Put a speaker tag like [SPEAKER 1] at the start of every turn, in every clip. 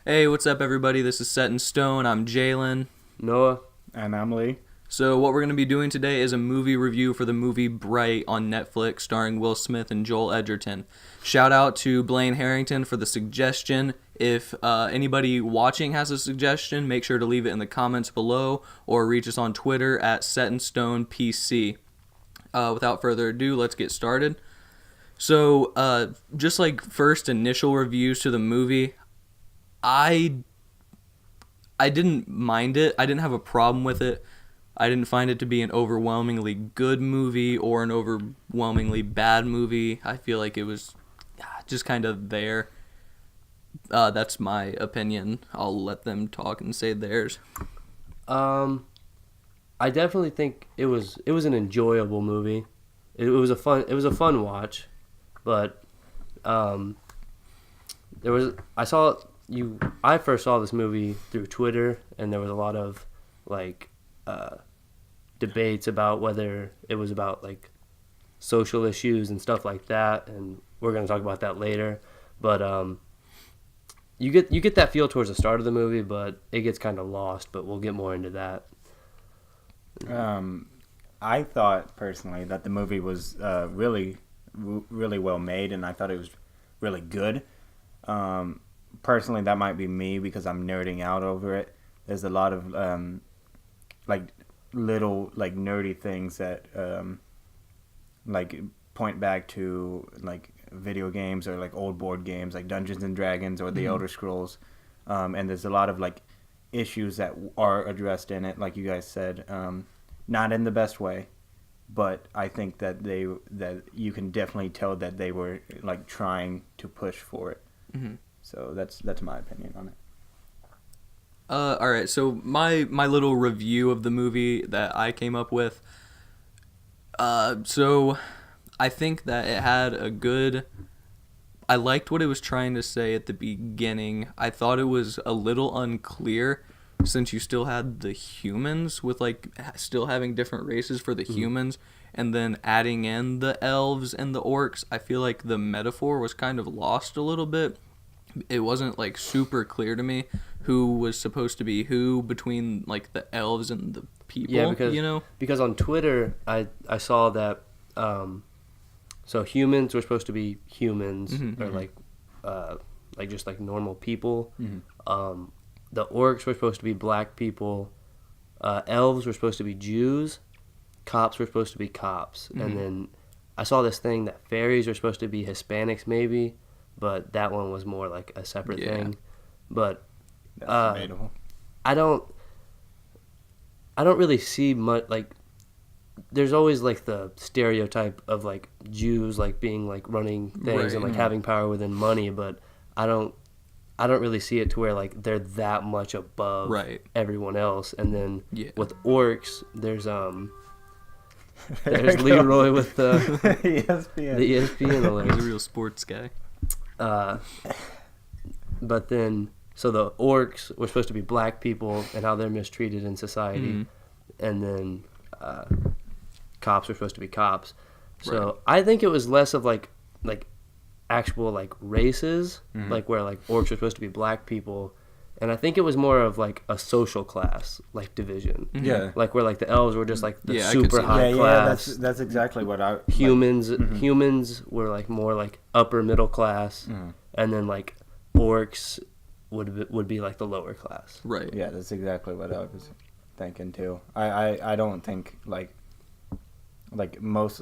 [SPEAKER 1] Hey, what's up, everybody? This is Set in Stone. I'm Jalen.
[SPEAKER 2] Noah.
[SPEAKER 3] And Emily.
[SPEAKER 1] So, what we're going to be doing today is a movie review for the movie Bright on Netflix, starring Will Smith and Joel Edgerton. Shout out to Blaine Harrington for the suggestion. If anybody watching has a suggestion, make sure to leave it in the comments below or reach us on Twitter at SetInStonePC. Without further ado, let's get started. So, just like first initial reviews to the movie, I didn't mind it. I didn't have a problem with it. I didn't find it to be an overwhelmingly good movie or an overwhelmingly bad movie. I feel like it was just kind of there. That's my opinion. I'll let them talk and say theirs.
[SPEAKER 2] I definitely think it was an enjoyable movie. It was a fun watch, but I first saw this movie through Twitter, and there was a lot of debates about whether it was about like social issues and stuff like that, and we're going to talk about that later. But you get that feel towards the start of the movie, but it gets kind of lost. But we'll get more into that.
[SPEAKER 3] I thought personally that the movie was really well made, and I thought it was really good. Personally, that might be me because I'm nerding out over it. There's a lot of little nerdy things that point back to video games or old board games like Dungeons and Dragons or the Elder Scrolls, and there's a lot of issues that are addressed in it, like you guys said, not in the best way, but I think that that you can definitely tell that they were trying to push for it.
[SPEAKER 1] Mm-hmm.
[SPEAKER 3] So that's my opinion on it.
[SPEAKER 1] All right, so my little review of the movie that I came up with. So I think that it had I liked what it was trying to say at the beginning. I thought it was a little unclear since you still had the humans with still having different races for the humans, and then adding in the elves and the orcs. I feel like the metaphor was kind of lost a little bit. It wasn't super clear to me who was supposed to be who between the elves and the people.
[SPEAKER 2] Yeah, because on Twitter I saw that so humans were supposed to be humans, or just normal people.
[SPEAKER 3] Mm-hmm.
[SPEAKER 2] The orcs were supposed to be black people. Elves were supposed to be Jews. Cops were supposed to be cops.
[SPEAKER 1] Mm-hmm.
[SPEAKER 2] And then I saw this thing that fairies were supposed to be Hispanics maybe, but that one was more like a separate thing. But
[SPEAKER 3] that's debatable.
[SPEAKER 2] I don't really see much there's always the stereotype of Jews being running things,
[SPEAKER 1] right,
[SPEAKER 2] and having power within money, but I don't really see it to where they're that much above everyone else. And then with orcs, there's Leroy with the
[SPEAKER 3] ESPN.
[SPEAKER 2] The ESPN alert.
[SPEAKER 1] He's a real sports guy.
[SPEAKER 2] But then, so the orcs were supposed to be black people and how they're mistreated in society, and then cops were supposed to be cops. So I think it was less of actual races, where orcs are supposed to be black people, and I think it was more of a social class division.
[SPEAKER 3] Yeah,
[SPEAKER 2] where the elves were just the
[SPEAKER 1] I
[SPEAKER 2] super high class.
[SPEAKER 3] Yeah, that's exactly what I
[SPEAKER 2] Humans were more upper middle class, and then orcs would be the lower class.
[SPEAKER 1] Right.
[SPEAKER 3] Yeah, that's exactly what I was thinking too. I don't think most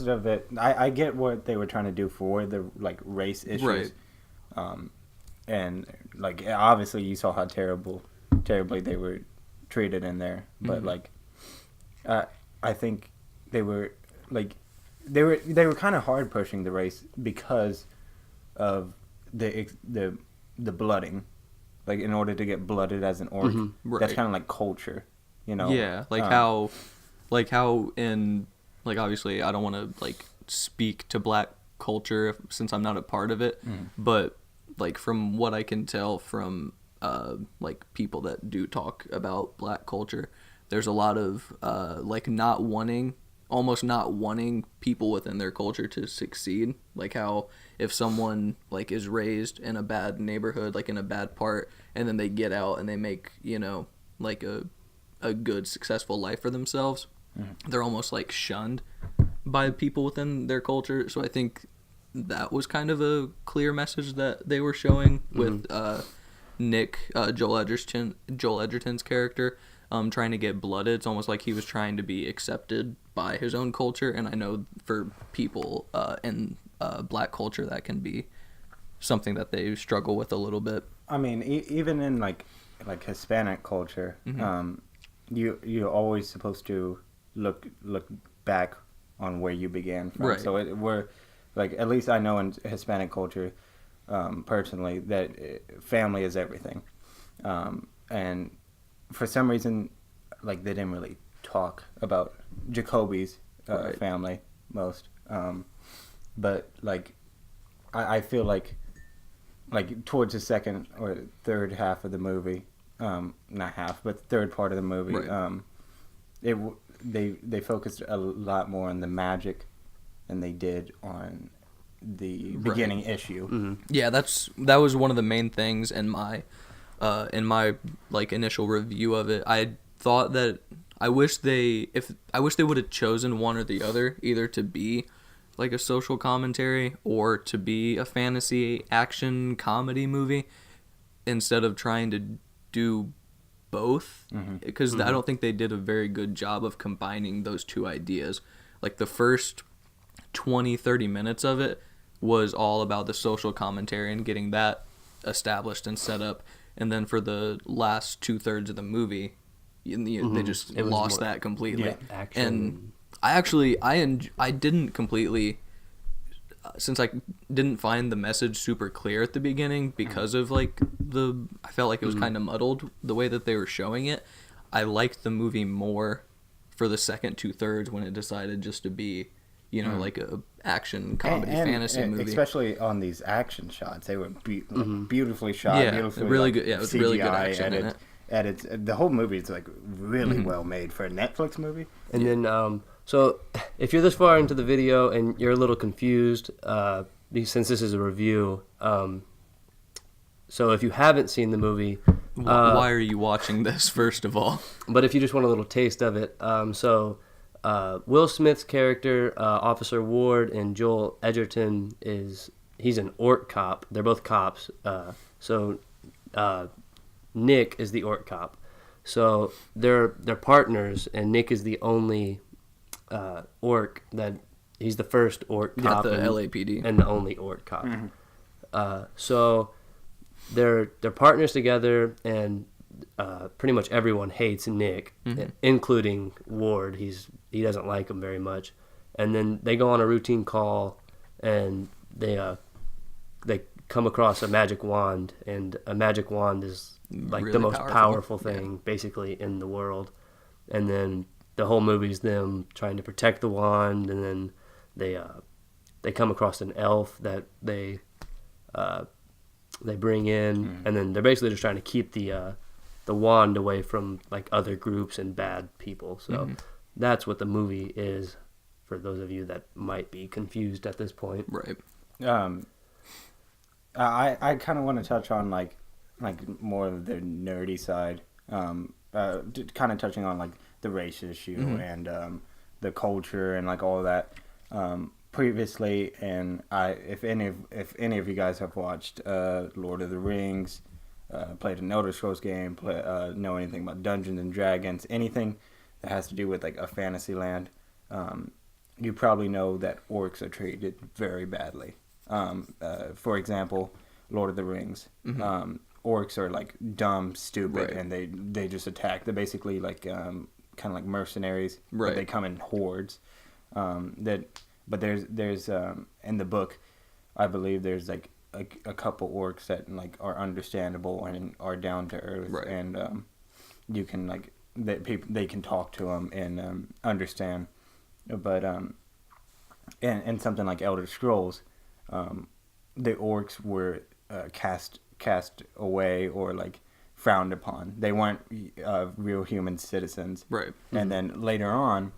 [SPEAKER 3] of it. I get what they were trying to do for the race issues, and obviously you saw how terribly they were treated in there. But I think they were kind of hard pushing the race because of the blooding, in order to get blooded as an orc. That's kind of culture,
[SPEAKER 1] Yeah, how in obviously I don't want to speak to black culture since I'm not a part of it, but from what I can tell from people that do talk about black culture, there's a lot of not wanting almost not wanting people within their culture to succeed. Like how if someone like is raised in a bad neighborhood, like in a bad part, and then they get out and they make, you know, like a good successful life for themselves, they're almost like shunned by people within their culture. So I think that was kind of a clear message that they were showing with Nick, Joel Edgerton's character, trying to get blooded. It's almost like he was trying to be accepted by his own culture, and I know for people in black culture that can be something that they struggle with a little bit.
[SPEAKER 3] I mean, even in like Hispanic culture, you're always supposed to look back on where you began from.
[SPEAKER 1] Right.
[SPEAKER 3] So we're like, at least I know in Hispanic culture, personally, that family is everything, and for some reason, like they didn't really talk about Jacoby's family most, but like I feel like towards the second or third half of the movie, not half, but third part of the movie, right. They focused a lot more on the magic than they did on the beginning issue.
[SPEAKER 2] Mm-hmm.
[SPEAKER 1] Yeah, that was one of the main things in my like initial review of it. I thought that I wish they would have chosen one or the other, either to be like a social commentary or to be a fantasy action comedy movie, instead of trying to do both, because I don't think they did a very good job of combining those two ideas. Like the first 20-30 minutes of it was all about the social commentary and getting that established and set up, and then for the last 2/3 of the movie, they just lost that completely.
[SPEAKER 2] Action.
[SPEAKER 1] And I didn't completely, since I didn't find the message super clear at the beginning because of like I felt like it was kind of muddled the way that they were showing it. I liked the movie more for the second 2/3 when it decided just to be, you know, like a action comedy fantasy movie.
[SPEAKER 3] Especially on these action shots, they were beautifully shot.
[SPEAKER 1] Yeah,
[SPEAKER 3] beautifully,
[SPEAKER 1] really
[SPEAKER 3] like,
[SPEAKER 1] good. Yeah, it was
[SPEAKER 3] CGI
[SPEAKER 1] really good action in it.
[SPEAKER 3] The whole movie is like really well made for a Netflix movie.
[SPEAKER 2] And then, so if you're this far into the video and you're a little confused, since this is a review, so if you haven't seen the movie,
[SPEAKER 1] why are you watching this, first of all?
[SPEAKER 2] But if you just want a little taste of it, Will Smith's character, Officer Ward, and Joel Edgerton he's an orc cop. They're both cops. Nick is the orc cop. So they're partners, and Nick is the only orc he's the first orc cop
[SPEAKER 1] the LAPD
[SPEAKER 2] and the only orc cop. So they're partners together, and pretty much everyone hates Nick, including Ward. He doesn't like him very much. And then they go on a routine call, and they come across a magic wand, and a magic wand is like
[SPEAKER 1] really
[SPEAKER 2] the most powerful thing basically in the world. And then the whole movie's them trying to protect the wand, and then they come across an elf that they bring in, and then they're basically just trying to keep the wand away from like other groups and bad people. So that's what the movie is, for those of you that might be confused at this point.
[SPEAKER 1] Right.
[SPEAKER 3] I kind of want to touch on like more of the nerdy side, kind of touching on like the race issue and the culture and like all of that. Previously, and if any of you guys have watched Lord of the Rings, played an Elder Scrolls game, know anything about Dungeons and Dragons, anything that has to do with like a fantasy land, you probably know that orcs are treated very badly. For example, Lord of the Rings, orcs are like dumb, stupid, and they just attack. They're basically like kind of like mercenaries, but they come in hordes. But there's in the book, I believe there's like a couple orcs that like are understandable and are down to earth, and you can like they can talk to them and understand. But and something like Elder Scrolls, the orcs were cast away or like frowned upon. They weren't real human citizens.
[SPEAKER 1] Right.
[SPEAKER 3] And then later on,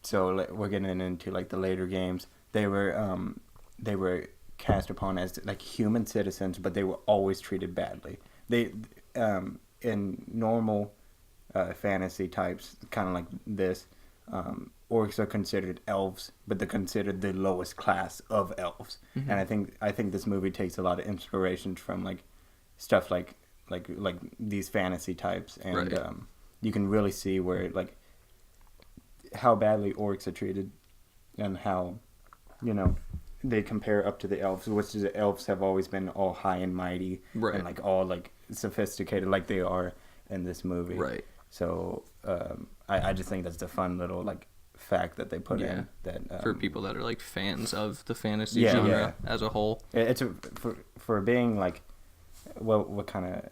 [SPEAKER 3] so like, we're getting into like the later games. They were cast upon as like human citizens, but they were always treated badly. They in normal fantasy types, kind of like this, orcs are considered elves, but they're considered the lowest class of elves.
[SPEAKER 1] Mm-hmm.
[SPEAKER 3] And I think this movie takes a lot of inspiration from like stuff like these fantasy types, and
[SPEAKER 1] Right.
[SPEAKER 3] You can really see where like how badly orcs are treated, and how they compare up to the elves, which is the elves have always been all high and mighty,
[SPEAKER 1] Right.
[SPEAKER 3] and like all like sophisticated like they are in this movie.
[SPEAKER 1] Right.
[SPEAKER 3] So I just think that's the fun little like fact that they put
[SPEAKER 1] Yeah.
[SPEAKER 3] in that
[SPEAKER 1] For people that are like fans of the fantasy
[SPEAKER 3] Yeah,
[SPEAKER 1] genre
[SPEAKER 3] yeah.
[SPEAKER 1] as a whole.
[SPEAKER 3] It's for being like what kind of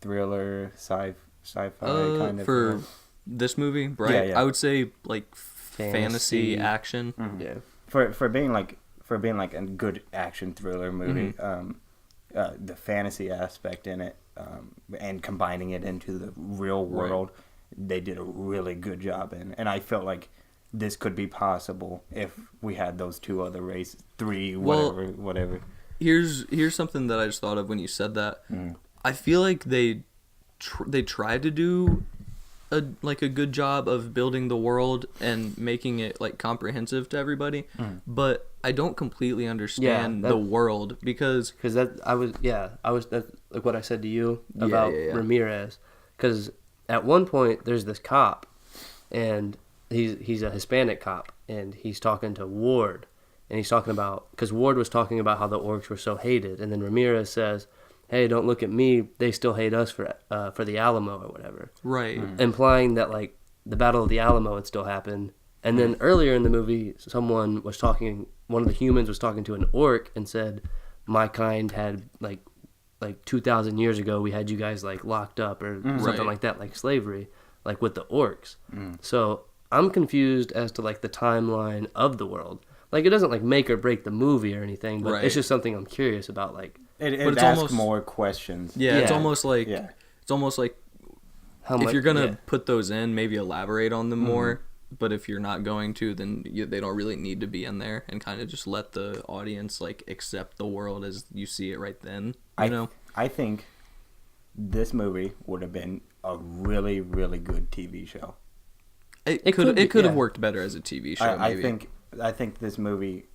[SPEAKER 3] thriller sci-fi kind of
[SPEAKER 1] For
[SPEAKER 3] film?
[SPEAKER 1] this movie, right?
[SPEAKER 3] Yeah, yeah.
[SPEAKER 1] I would say like fantasy
[SPEAKER 2] Fantasy.
[SPEAKER 1] action.
[SPEAKER 3] Mhm.
[SPEAKER 2] Yeah.
[SPEAKER 3] For being like a good action thriller movie, the fantasy aspect in it, and combining it into the real
[SPEAKER 1] Right.
[SPEAKER 3] world, they did a really good job in. And I felt like this could be possible if we had those two other races,
[SPEAKER 1] Well,
[SPEAKER 3] whatever.
[SPEAKER 1] Here's something that I just thought of when you said that. I feel like they tried to do a good job of building the world and making it like comprehensive to everybody, but I don't completely understand
[SPEAKER 2] that-
[SPEAKER 1] the world because
[SPEAKER 2] Because I was that's like what I said to you
[SPEAKER 1] Yeah,
[SPEAKER 2] about
[SPEAKER 1] yeah.
[SPEAKER 2] Ramirez. Because at one point there's this cop, and he's a Hispanic cop, and he's talking to Ward, and he's talking about, because Ward was talking about how the orcs were so hated, and then Ramirez says, "Hey, don't look at me. They still hate us for the Alamo or whatever,"
[SPEAKER 1] right,
[SPEAKER 2] implying that like the Battle of the Alamo had still happened. And then earlier in the movie, one of the humans was talking to an orc and said, "My kind had like 2,000 years ago, we had you guys like locked up or something
[SPEAKER 1] Right.
[SPEAKER 2] like that, like slavery, like with the orcs." So I'm confused as to like the timeline of the world. Like it doesn't like make or break the movie or anything, but
[SPEAKER 1] Right.
[SPEAKER 2] it's just something I'm curious about. Like
[SPEAKER 3] It
[SPEAKER 1] But it's
[SPEAKER 3] asks
[SPEAKER 1] almost-
[SPEAKER 3] more questions.
[SPEAKER 1] yeah, it's
[SPEAKER 2] Yeah.
[SPEAKER 1] almost like
[SPEAKER 3] Yeah.
[SPEAKER 2] how
[SPEAKER 1] if
[SPEAKER 2] much
[SPEAKER 1] you're gonna
[SPEAKER 2] yeah.
[SPEAKER 1] put those in, maybe elaborate on them more. But if you're not going to, then they don't really need to be in there, and kind of just let the audience like accept the world as you see it right then. You know,
[SPEAKER 3] I think this movie would have been a really, really good TV show.
[SPEAKER 1] it
[SPEAKER 2] could be,
[SPEAKER 1] could have
[SPEAKER 2] yeah.
[SPEAKER 1] worked better as a TV show.
[SPEAKER 3] I
[SPEAKER 1] Maybe.
[SPEAKER 3] I think this movie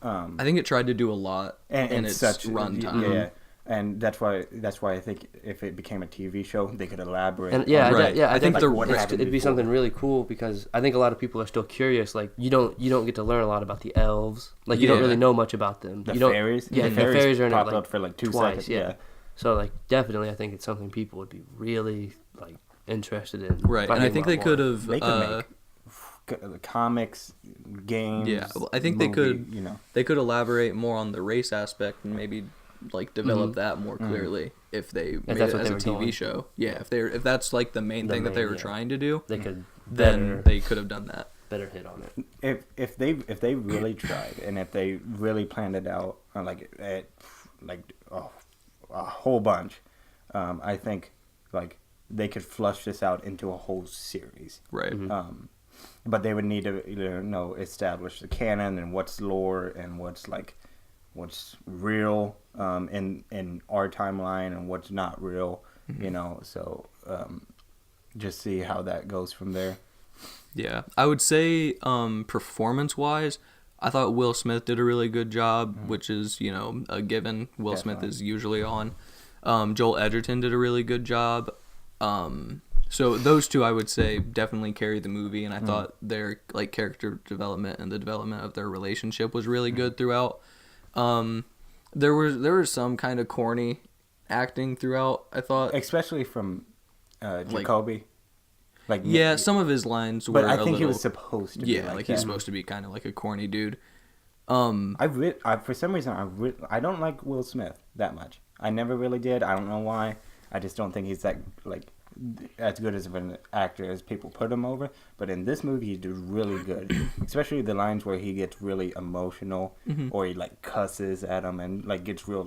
[SPEAKER 1] I think it tried to do a lot in its runtime.
[SPEAKER 3] Yeah, and that's why I think if it became a TV show, they could elaborate.
[SPEAKER 2] And yeah,
[SPEAKER 3] on
[SPEAKER 1] Right.
[SPEAKER 2] I think
[SPEAKER 3] like
[SPEAKER 1] the
[SPEAKER 3] what happened
[SPEAKER 2] it'd be
[SPEAKER 3] before.
[SPEAKER 2] something really cool, because I think a lot of people are still curious. Like you don't get to learn a lot about the elves. Like you don't
[SPEAKER 1] Yeah.
[SPEAKER 2] really know much about them.
[SPEAKER 3] The
[SPEAKER 2] you don't,
[SPEAKER 3] fairies.
[SPEAKER 2] Yeah,
[SPEAKER 3] The
[SPEAKER 2] the
[SPEAKER 3] fairies
[SPEAKER 2] fairies are in it
[SPEAKER 3] popped
[SPEAKER 2] like
[SPEAKER 3] up for like 2
[SPEAKER 2] twice.
[SPEAKER 3] seconds.
[SPEAKER 2] Yeah. So like definitely, I think it's something people would be really like interested in.
[SPEAKER 1] Right, and I
[SPEAKER 2] finding
[SPEAKER 1] think
[SPEAKER 2] out
[SPEAKER 1] they
[SPEAKER 2] more.
[SPEAKER 1] could have.
[SPEAKER 3] They could make comics, games.
[SPEAKER 1] Yeah, well, I think they
[SPEAKER 3] movie,
[SPEAKER 1] could. They could elaborate more on the race aspect and maybe like develop that more clearly if they made
[SPEAKER 2] that's
[SPEAKER 1] it
[SPEAKER 2] what
[SPEAKER 1] as
[SPEAKER 2] they
[SPEAKER 1] a
[SPEAKER 2] were
[SPEAKER 1] TV
[SPEAKER 2] doing.
[SPEAKER 1] show. Yeah, if that's like the main
[SPEAKER 2] The
[SPEAKER 1] thing that they
[SPEAKER 2] main,
[SPEAKER 1] were
[SPEAKER 2] yeah.
[SPEAKER 1] trying to do,
[SPEAKER 2] They could
[SPEAKER 1] then they could have done that.
[SPEAKER 2] better hit on it.
[SPEAKER 3] If they really tried, and if they really planned it out, a whole bunch, I think like they could flush this out into a whole series.
[SPEAKER 1] Right.
[SPEAKER 3] But they would need to establish the canon and what's lore and what's real in our timeline and what's not real. So just see how that goes from there.
[SPEAKER 1] Yeah, I would say performance-wise, I thought Will Smith did a really good job, which is a given. Will Smith
[SPEAKER 3] Definitely.
[SPEAKER 1] is usually on. Joel Edgerton did a really good job. So those two, I would say, definitely carried the movie, and I thought their like character development and the development of their relationship was really good throughout. There was some kind of corny acting throughout, I thought.
[SPEAKER 3] Especially from Jacoby.
[SPEAKER 1] Yeah, some of his lines were
[SPEAKER 3] But I
[SPEAKER 1] a
[SPEAKER 3] think he
[SPEAKER 1] little-
[SPEAKER 3] was supposed to be
[SPEAKER 1] yeah,
[SPEAKER 3] like
[SPEAKER 1] he's
[SPEAKER 3] that.
[SPEAKER 1] supposed to be kind of like a corny dude.
[SPEAKER 3] For some reason, I don't like Will Smith that much. I never really did. I don't know why. I just don't think he's that as good as of an actor as people put him over. But in this movie, he did really good. Especially the lines where he gets really emotional, or he like cusses at him and like gets real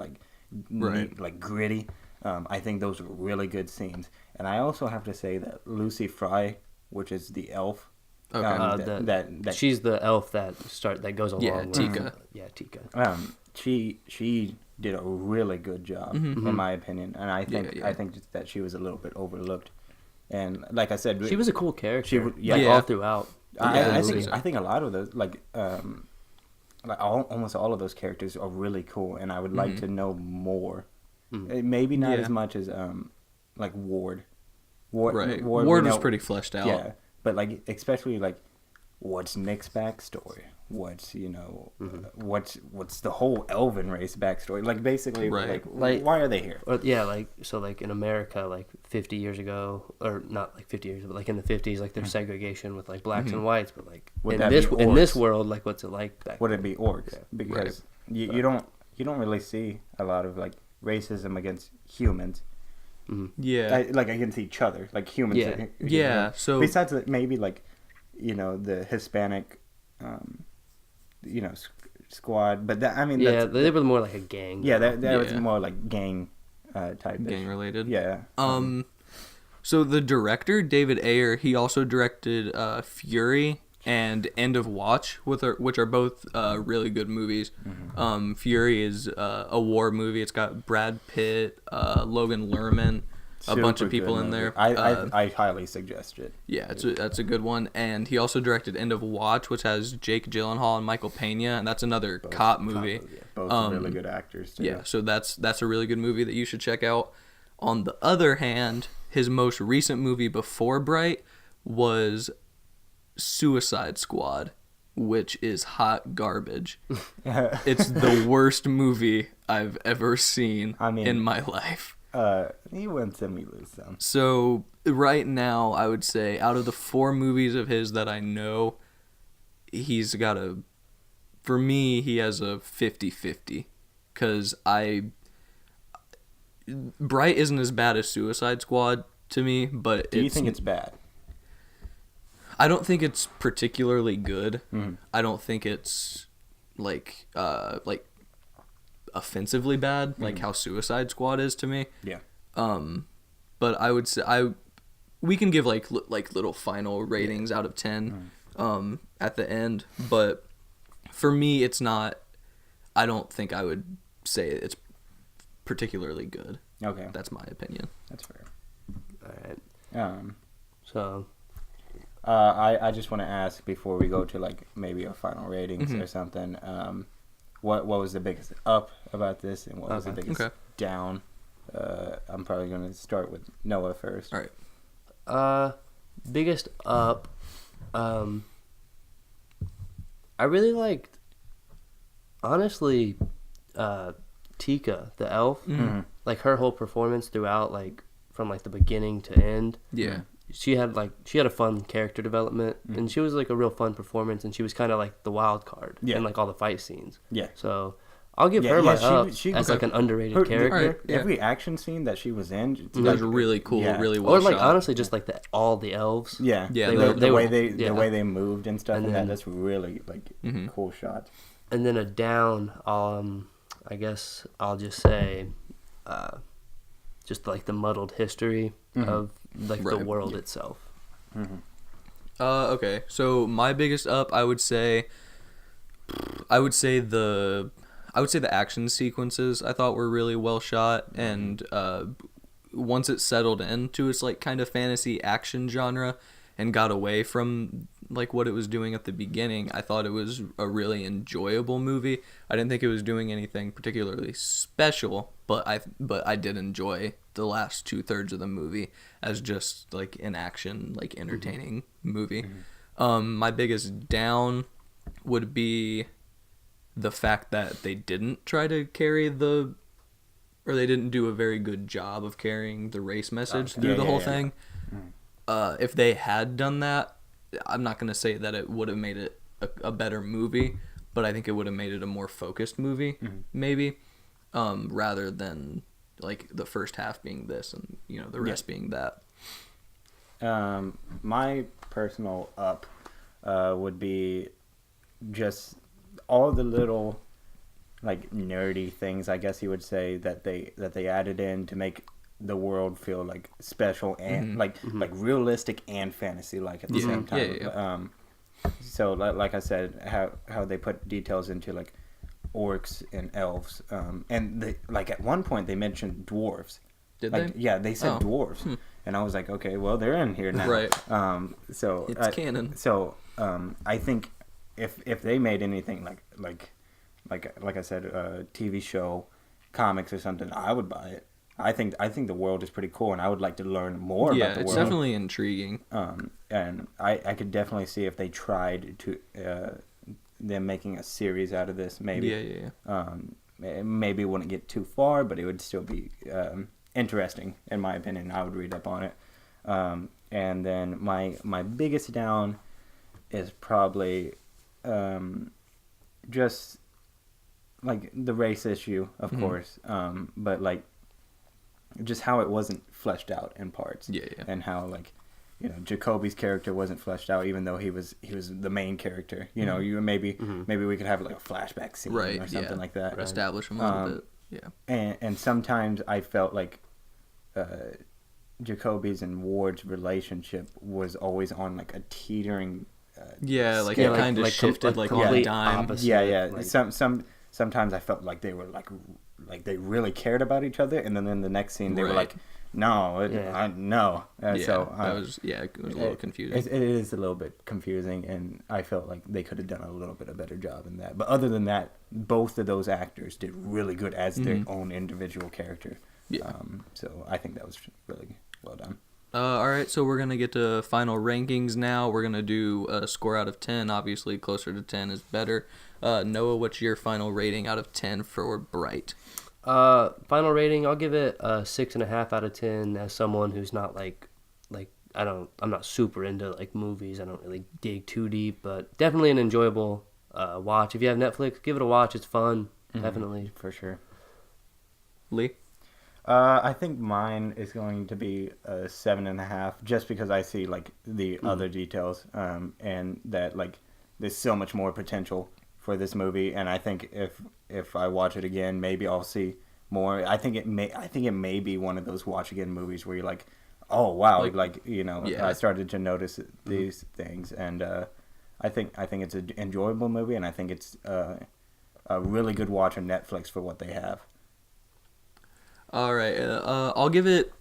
[SPEAKER 1] Right.
[SPEAKER 3] like gritty. I think those were really good scenes. And I also have to say that Lucy Fry, which is the elf,
[SPEAKER 1] Okay.
[SPEAKER 3] That
[SPEAKER 2] she's the elf that goes along.
[SPEAKER 1] Yeah,
[SPEAKER 2] with,
[SPEAKER 1] Tika.
[SPEAKER 2] Yeah, Tika.
[SPEAKER 3] she did a really good job in my opinion, and I think just that she was a little bit overlooked. And like I said,
[SPEAKER 2] She was a cool character.
[SPEAKER 3] She w- yeah.
[SPEAKER 2] like,
[SPEAKER 1] Yeah.
[SPEAKER 2] all throughout.
[SPEAKER 3] I think a lot of those almost all of those characters are really cool, and I would like to know more. Maybe not as much as like Ward.
[SPEAKER 1] Right.
[SPEAKER 3] Ward
[SPEAKER 1] Ward was pretty fleshed out.
[SPEAKER 3] Yeah, but like especially like what's Nick's backstory? What's what's the whole Elven race backstory? Like basically,
[SPEAKER 1] Right.
[SPEAKER 2] Like-
[SPEAKER 3] why are they here?
[SPEAKER 2] Or, yeah, like in America, like 50 years ago, or not like 50 years, but like in the 50s, like there's segregation with like blacks and whites, but like
[SPEAKER 3] Would
[SPEAKER 2] in
[SPEAKER 3] that
[SPEAKER 2] this
[SPEAKER 3] be
[SPEAKER 2] in this
[SPEAKER 3] orcs?
[SPEAKER 2] world, like what's it like back
[SPEAKER 3] Would
[SPEAKER 2] then?
[SPEAKER 3] it be orcs? Because you don't really see a lot of like racism against humans.
[SPEAKER 1] Yeah.
[SPEAKER 3] Like against each other, like humans.
[SPEAKER 2] Yeah.
[SPEAKER 1] Yeah, so-
[SPEAKER 3] besides maybe like the Hispanic, squad, but that, I mean,
[SPEAKER 2] Yeah,
[SPEAKER 3] that's,
[SPEAKER 2] they were more like a gang.
[SPEAKER 3] yeah, that was
[SPEAKER 1] Yeah.
[SPEAKER 3] more like gang type.
[SPEAKER 1] Gang related.
[SPEAKER 3] Yeah.
[SPEAKER 1] So the director, David Ayer, he also directed Fury and End of Watch, which are both really good movies. Fury is a war movie. It's got Brad Pitt, Logan Lerman, a bunch
[SPEAKER 3] Super
[SPEAKER 1] of people
[SPEAKER 3] good
[SPEAKER 1] in
[SPEAKER 3] movie.
[SPEAKER 1] there.
[SPEAKER 3] I highly suggest it.
[SPEAKER 1] Yeah, that's a good one. And he also directed End of Watch, which has Jake Gyllenhaal and Michael Pena, and that's another cop movie.
[SPEAKER 3] Both really good actors too.
[SPEAKER 1] Yeah, so that's a really good movie that you should check out. On the other hand, his most recent movie before Bright was Suicide Squad, which is hot garbage. It's the worst movie I've ever seen in my life.
[SPEAKER 3] He wins some, we lose some.
[SPEAKER 1] So right now, I would say out of the 4 movies of his that I know, he's got for me, he has a 50-50. Because Bright isn't as bad as Suicide Squad to me, but
[SPEAKER 3] Do you think it's bad?
[SPEAKER 1] I don't think it's particularly good.
[SPEAKER 3] Mm-hmm.
[SPEAKER 1] I don't think it's like offensively bad, like how Suicide Squad is to me.
[SPEAKER 3] Yeah.
[SPEAKER 1] But I would say we can give like little final ratings out of 10 at the end, but for me it's not. I don't think I would say it's particularly good.
[SPEAKER 3] Okay.
[SPEAKER 1] That's my opinion.
[SPEAKER 3] That's fair.
[SPEAKER 2] All right. So
[SPEAKER 3] I just want to ask before we go to like maybe our final ratings or something. What was the biggest up about this, and what was the biggest down? I'm probably going to start with Noah first.
[SPEAKER 1] All right.
[SPEAKER 2] Biggest up. I really liked, honestly, Tika, the elf. Like her whole performance throughout, like from like the beginning to end.
[SPEAKER 1] Yeah.
[SPEAKER 2] She had a fun character development, and she was like a real fun performance, and she was kind of like the wild card in like all the fight scenes.
[SPEAKER 3] Yeah.
[SPEAKER 2] So I'll give her my up
[SPEAKER 3] she
[SPEAKER 2] as like an underrated character.
[SPEAKER 1] Alright, yeah.
[SPEAKER 3] Every action scene that she was in,
[SPEAKER 1] It was really cool, really well
[SPEAKER 2] Or like
[SPEAKER 1] shot.
[SPEAKER 2] honestly, just like all the elves.
[SPEAKER 3] Yeah,
[SPEAKER 1] Yeah,
[SPEAKER 3] the way
[SPEAKER 2] yeah.
[SPEAKER 3] the way they moved and stuff, and
[SPEAKER 2] then-
[SPEAKER 3] that's really like cool shots.
[SPEAKER 2] And then a down, I guess I'll just say, just like the muddled history of like the
[SPEAKER 1] Right.
[SPEAKER 2] world itself.
[SPEAKER 1] Okay, so my biggest up, I would say the action sequences I thought were really well shot, and once it settled into its like kind of fantasy action genre and got away from like what it was doing at the beginning, I thought it was a really enjoyable movie. I didn't think it was doing anything particularly special, but I did enjoy the last 2/3 of the movie as just like an action, like entertaining movie. My biggest down would be the fact that they didn't try to carry or they didn't do a very good job of carrying the race message through the whole thing. If they had done that, I'm not going to say that it would have made it a better movie, but I think it would have made it a more focused movie, maybe, rather than like the first half being this and the rest being that.
[SPEAKER 3] My personal up would be just all the little like nerdy things, I guess you would say, that they added in to make the world feel like special and like realistic and fantasy like at the same time. so like I said, how they put details into like orcs and elves, and they, like at one point they mentioned dwarves.
[SPEAKER 1] Did
[SPEAKER 3] like,
[SPEAKER 1] they?
[SPEAKER 3] Yeah, they said
[SPEAKER 1] Oh.
[SPEAKER 3] dwarves, and I was like, okay, well they're in here now.
[SPEAKER 1] Right.
[SPEAKER 3] So
[SPEAKER 1] It's canon.
[SPEAKER 3] So I think if they made anything like I said, a TV show, comics or something, I would buy it. I think the world is pretty cool, and I would like to learn more
[SPEAKER 1] Yeah,
[SPEAKER 3] about the
[SPEAKER 1] it's
[SPEAKER 3] world.
[SPEAKER 1] definitely intriguing.
[SPEAKER 3] And I could definitely see if they tried to them making a series out of this. Maybe.
[SPEAKER 1] Yeah.
[SPEAKER 3] Maybe it wouldn't get too far, but it would still be interesting, in my opinion. I would read up on it. And then my biggest down is probably just like the race issue, of course, but like just how it wasn't fleshed out in parts.
[SPEAKER 1] Yeah.
[SPEAKER 3] And how like, you know, Jacoby's character wasn't fleshed out, even though he was the main character. You know, you maybe we could have like a flashback scene or something like that.
[SPEAKER 1] Establish him a little bit. Yeah.
[SPEAKER 3] And sometimes I felt like Jacoby's and Ward's relationship was always on like a teetering.
[SPEAKER 1] Like
[SPEAKER 3] scale.
[SPEAKER 1] it kind of shifted like on a
[SPEAKER 2] complete
[SPEAKER 1] dime.
[SPEAKER 2] opposite.
[SPEAKER 3] Yeah.
[SPEAKER 2] Like,
[SPEAKER 3] Sometimes I felt like they were like they really cared about each other, and then in the next scene they were
[SPEAKER 1] Right.
[SPEAKER 3] like, no, no. So
[SPEAKER 1] it was a little confusing.
[SPEAKER 3] It is a little bit confusing, and I felt like they could have done a little bit of better job in that. But other than that, both of those actors did really good as their own individual character.
[SPEAKER 1] Yeah.
[SPEAKER 3] So I think that was really well done.
[SPEAKER 1] All right, so we're gonna get to final rankings now. We're gonna do a score out of 10. Obviously, closer to 10 is better. Noah, what's your final rating out of 10 for Bright?
[SPEAKER 2] Final rating, I'll give it a 6.5 out of 10. As someone who's not like I'm not super into like movies. I don't really dig too deep, but definitely an enjoyable watch. If you have Netflix, give it a watch. It's fun, definitely.
[SPEAKER 3] For sure.
[SPEAKER 1] Lee?
[SPEAKER 3] I think mine is going to be a 7.5, just because I see like the other details, and that like there's so much more potential for this movie, and I think if I watch it again, maybe I'll see more. I think it may be one of those watch again movies where you're like, oh wow, like you know, I started to notice these things, and I think it's an enjoyable movie, and I think it's a really good watch on Netflix for what they have.
[SPEAKER 1] All right, I'll give it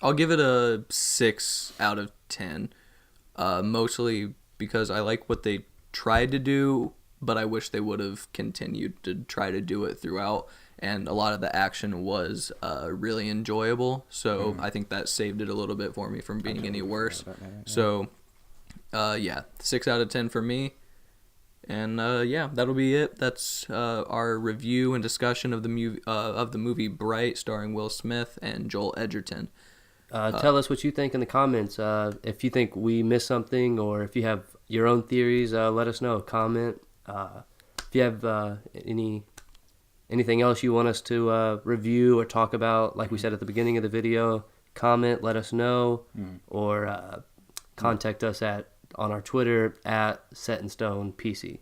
[SPEAKER 1] a 6 out of 10. Mostly because I like what they tried to do, but I wish they would have continued to try to do it throughout. And a lot of the action was really enjoyable, so I think that saved it a little bit for me from being any worse. So, 6 out of 10 for me. And that'll be it. That's our review and discussion of the movie Bright, starring Will Smith and Joel Edgerton.
[SPEAKER 2] Tell us what you think in the comments. If you think we missed something, or if you have your own theories, let us know. Comment. If you have anything else you want us to review or talk about, like we said at the beginning of the video, comment, let us know, or contact us on our Twitter at SetInStonePC.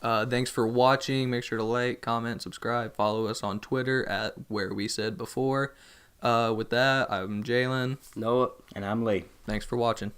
[SPEAKER 1] Thanks for watching. Make sure to like, comment, subscribe, follow us on Twitter at Where We Said Before. With that, I'm Jalen.
[SPEAKER 2] Noah.
[SPEAKER 3] And I'm Lee.
[SPEAKER 1] Thanks for watching.